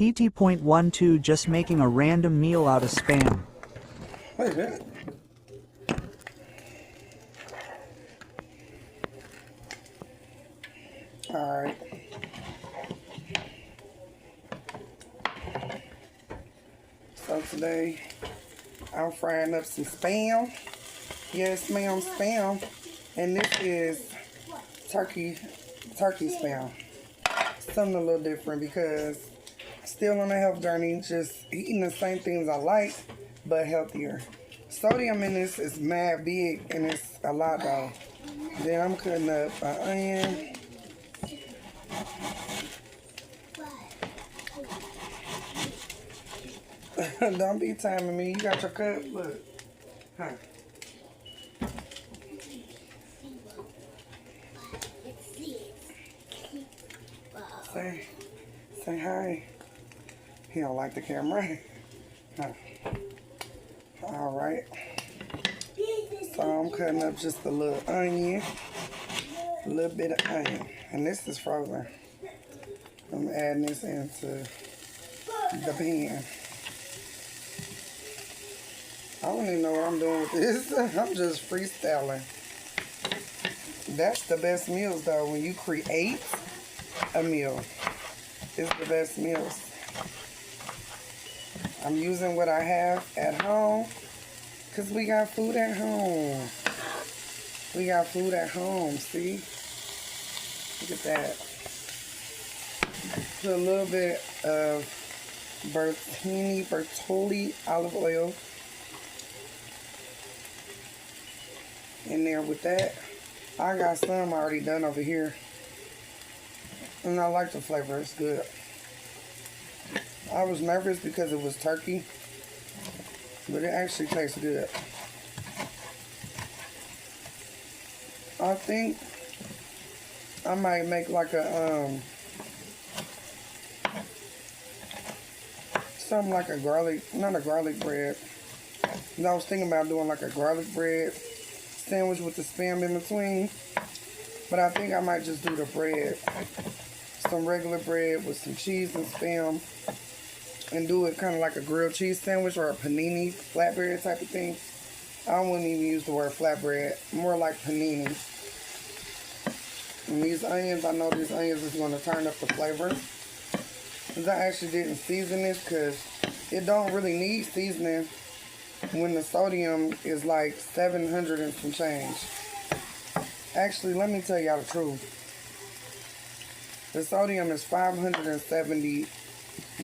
PT.12 just making a random meal out of Spam. Wait a minute. Alright. So today, I'm frying up some Spam. Yes, ma'am, Spam. And this is turkey Spam. Something a little different because still on a health journey, just eating the same things I like, but healthier. Sodium in this is mad big, and it's a lot though. Then I'm cutting up an onion. Don't be timing me. You got your cup? Look. Huh. Say hi. He don't like the camera. Huh. All right. So I'm cutting up just a little onion. A little bit of onion. And this is frozen. I'm adding this into the pan. I don't even know what I'm doing with this. I'm just freestyling. That's the best meals though. When you create a meal, it's the best meals. I'm using what I have at home because we got food at home. We got food at home, see? Look at that. Put a little bit of Bertolli olive oil in there with that. I got some already done over here. And I like the flavor, it's good. I was nervous because it was turkey, but it actually tastes good. I think I might make like a, something like a garlic, not a garlic bread. I was thinking about doing like a garlic bread sandwich with the Spam in between, but I think I might just do the bread, some regular bread with some cheese and Spam, and do it kind of like a grilled cheese sandwich or a panini flatbread type of thing. I wouldn't even use the word flatbread, more like panini. And these onions, I know these onions is going to turn up the flavor. Because I actually didn't season this because it don't really need seasoning when the sodium is like 700 and some change. Actually, let me tell y'all the truth. The sodium is 570